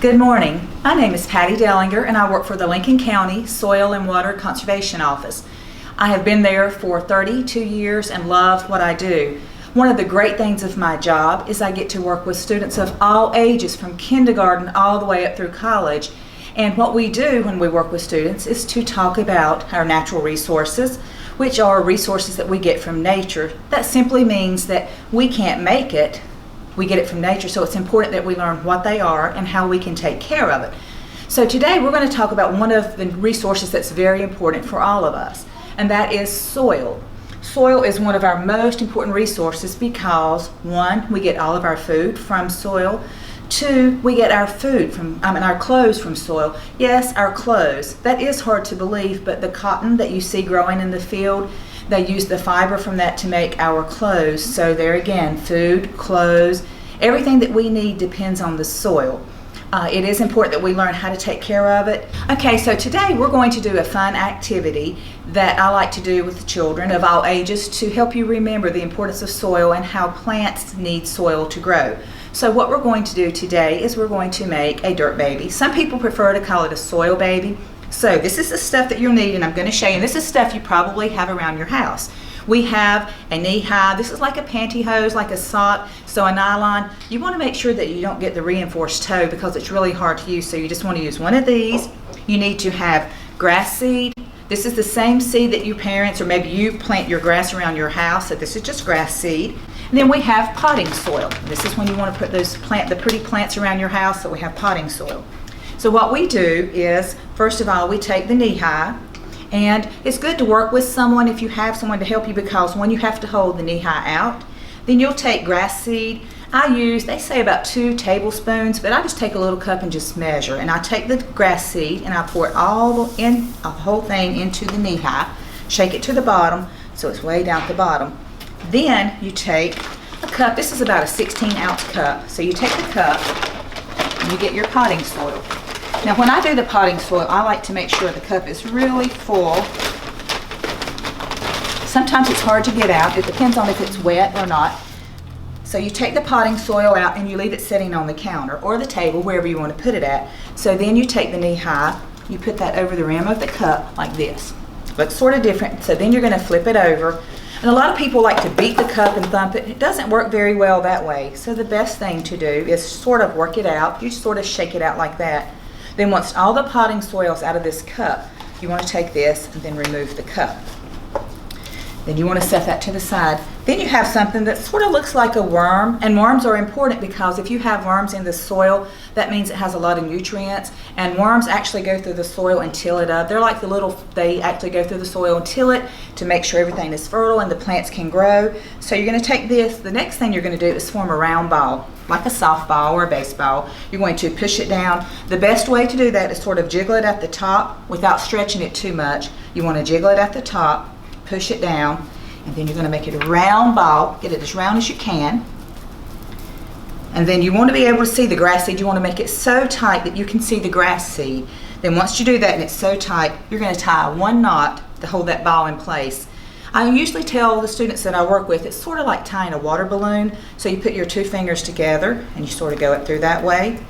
Good morning. My name is Patty Dellinger and I work for the Lincoln County Soil and Water Conservation Office. I have been there for 32 years and love what I do. One of the great things of my job is I get to work with students of all ages, from kindergarten all the way up through college. And what we do when we work with students is to talk about our natural resources, which are resources that we get from nature. That simply means that we can't make it. We get it from nature, so it's important that we learn what they are and how we can take care of it. So today we're going to talk about one of the resources that's very important for all of us, and that is soil. Soil is one of our most important resources because, one, we get all of our food from soil. Two, we get our food from, our clothes from soil. Yes, our clothes. That is hard to believe, but the cotton that you see growing in the field, they use the fiber from that to make our clothes. So there again, food, clothes, everything that we need depends on the soil. It is important that we learn how to take care of it. Okay, so today we're going to do a fun activity that I like to do with the children of all ages to help you remember the importance of soil and how plants need soil to grow. So what we're going to do today is we're going to make a dirt baby. Some people prefer to call it a soil baby. So this is the stuff that you'll need, and I'm going to show you. And this is stuff you probably have around your house. We have a knee-high. This is like a pantyhose, like a sock, so a nylon. You want to make sure that you don't get the reinforced toe because it's really hard to use, so you just want to use one of these. You need to have grass seed. This is the same seed that your parents, or maybe you plant your grass around your house, so this is just grass seed. And then we have potting soil. This is when you want to put the pretty plants around your house, so we have potting soil. So what we do is, first of all, we take the knee-high, and it's good to work with someone if you have someone to help you, because when you have to hold the knee-high out, then you'll take grass seed. They say about 2 tablespoons, but I just take a little cup and just measure. And I take the grass seed and I pour it the whole thing into the knee-high, shake it to the bottom so it's way down at the bottom. Then you take a cup. This is about a 16-ounce cup. So you take the cup and you get your potting soil. Now when I do the potting soil, I like to make sure the cup is really full. Sometimes it's hard to get out. It depends on if it's wet or not. So you take the potting soil out and you leave it sitting on the counter or the table, wherever you want to put it at. So then you take the knee-high, you put that over the rim of the cup like this. Looks sort of different. So then you're going to flip it over. And a lot of people like to beat the cup and thump it. It doesn't work very well that way. So the best thing to do is sort of work it out. You sort of shake it out like that. Then once all the potting soil's out of this cup, you want to take this and then remove the cup. Then you want to set that to the side. Then you have something that sort of looks like a worm, and worms are important because if you have worms in the soil, that means it has a lot of nutrients, and worms actually go through the soil and till it up. They actually go through the soil and till it to make sure everything is fertile and the plants can grow. So you're going to take this. The next thing you're going to do is form a round ball, like a softball or a baseball. You're going to push it down. The best way to do that is sort of jiggle it at the top without stretching it too much. You want to jiggle it at the top, push it down, and then you're going to make it a round ball. Get it as round as you can. And then you want to be able to see the grass seed. You want to make it so tight that you can see the grass seed. Then once you do that and it's so tight, you're going to tie 1 knot to hold that ball in place. I usually tell the students that I work with, it's sort of like tying a water balloon. So you put your 2 fingers together and you sort of go up through that way.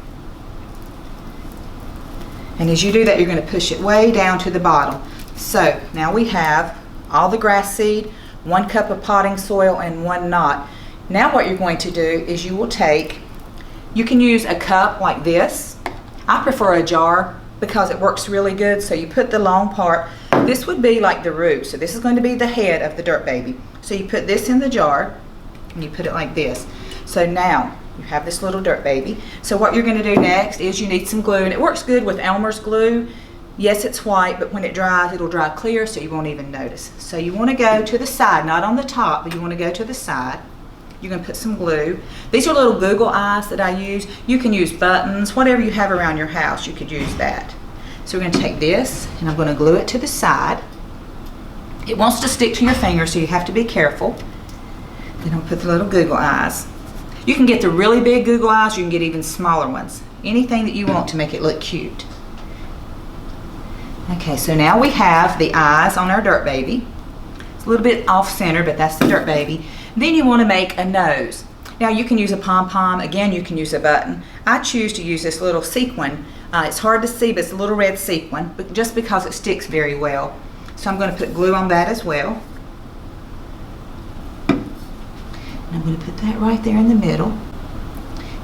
And as you do that, you're going to push it way down to the bottom. So now we have all the grass seed, 1 cup of potting soil, and 1 knot. Now what you're going to do is you can use a cup like this. I prefer a jar because it works really good. So you put the long part, this would be like the root. So this is going to be the head of the dirt baby. So you put this in the jar and you put it like this. So now you have this little dirt baby. So what you're going to do next is you need some glue, and it works good with Elmer's glue. Yes, it's white, but when it dries, it'll dry clear, so you won't even notice. So you want to go to the side, not on the top, but you want to go to the side. You're going to put some glue. These are little Google eyes that I use. You can use buttons, whatever you have around your house, you could use that. So we're going to take this, and I'm going to glue it to the side. It wants to stick to your finger, so you have to be careful. Then I'll put the little Google eyes. You can get the really big Google eyes, you can get even smaller ones. Anything that you want to make it look cute. Okay, so now we have the eyes on our dirt baby. It's a little bit off center, but that's the dirt baby. Then you want to make a nose. Now you can use a pom-pom, again you can use a button. I choose to use this little sequin. It's hard to see, but it's a little red sequin, but just because it sticks very well. So I'm going to put glue on that as well. And I'm going to put that right there in the middle.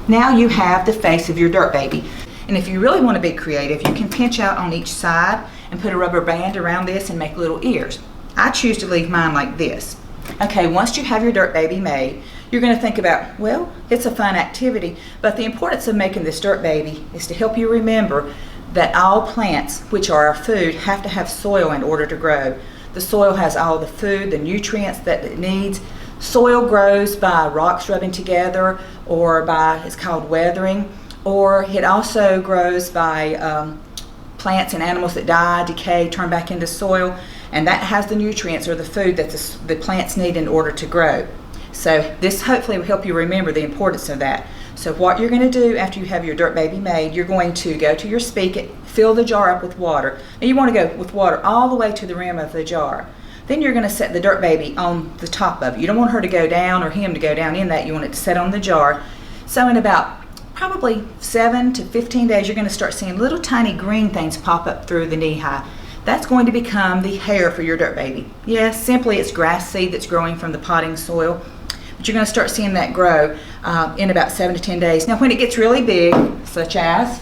Now you have the face of your dirt baby. And if you really want to be creative, you can pinch out on each side and put a rubber band around this and make little ears. I choose to leave mine like this. Okay, once you have your dirt baby made, you're going to think about, well, it's a fun activity, but the importance of making this dirt baby is to help you remember that all plants, which are our food, have to have soil in order to grow. The soil has all the food, the nutrients that it needs. Soil grows by rocks rubbing together, or by, it's called weathering, or it also grows by plants and animals that die, decay, turn back into soil, and that has the nutrients or the food that the plants need in order to grow. So this hopefully will help you remember the importance of that. So what you're going to do after you have your dirt baby made, you're going to go to your spigot, fill the jar up with water. Now you want to go with water all the way to the rim of the jar. Then you're going to set the dirt baby on the top of it. You don't want her to go down or him to go down in that. You want it to set on the jar. So in about probably 7 to 15 days, you're going to start seeing little tiny green things pop up through the knee-high. That's going to become the hair for your dirt baby. Yes, simply it's grass seed that's growing from the potting soil. But you're going to start seeing that grow in about 7 to 10 days. Now when it gets really big, such as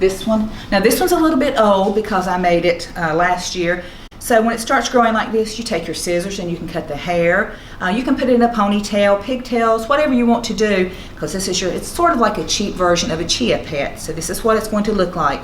this one. Now this one's a little bit old because I made it last year. So when it starts growing like this, you take your scissors and you can cut the hair. You can put it in a ponytail, pigtails, whatever you want to do, because this is it's sort of like a cheap version of a Chia Pet. So this is what it's going to look like.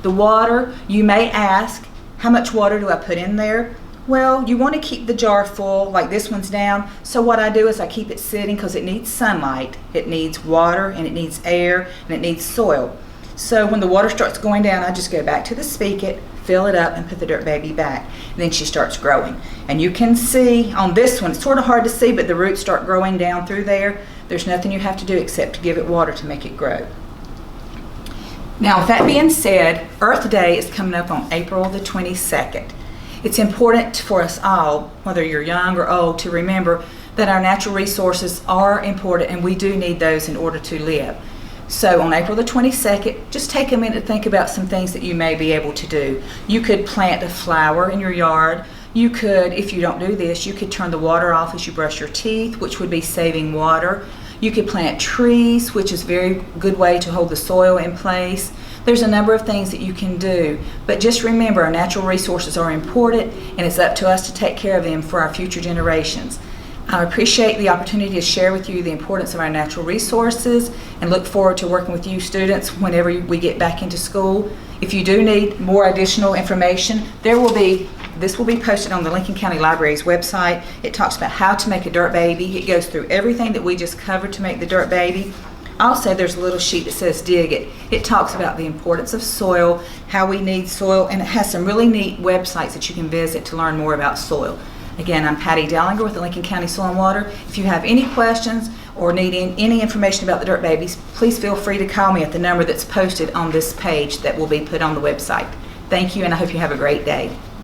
The water, you may ask, how much water do I put in there? Well, you want to keep the jar full, like this one's down. So what I do is I keep it sitting because it needs sunlight, it needs water, and it needs air, and it needs soil. So when the water starts going down, I just go back to the spigot, fill it up, and put the dirt baby back. And then she starts growing. And you can see on this one, it's sort of hard to see, but the roots start growing down through there. There's nothing you have to do except to give it water to make it grow. Now, with that being said, Earth Day is coming up on April the 22nd. It's important for us all, whether you're young or old, to remember that our natural resources are important and we do need those in order to live. So on April the 22nd, just take a minute to think about some things that you may be able to do. You could plant a flower in your yard. You could, if you don't do this, you could turn the water off as you brush your teeth, which would be saving water. You could plant trees, which is a very good way to hold the soil in place. There's a number of things that you can do, but just remember our natural resources are important and it's up to us to take care of them for our future generations. I appreciate the opportunity to share with you the importance of our natural resources and look forward to working with you students whenever we get back into school. If you do need more additional information, this will be posted on the Lincoln County Library's website. It talks about how to make a dirt baby. It goes through everything that we just covered to make the dirt baby. Also, there's a little sheet that says Dig It. It talks about the importance of soil, how we need soil, and it has some really neat websites that you can visit to learn more about soil. Again, I'm Patty Dellinger with the Lincoln County Soil and Water. If you have any questions or need any information about the dirt babies, please feel free to call me at the number that's posted on this page that will be put on the website. Thank you, and I hope you have a great day.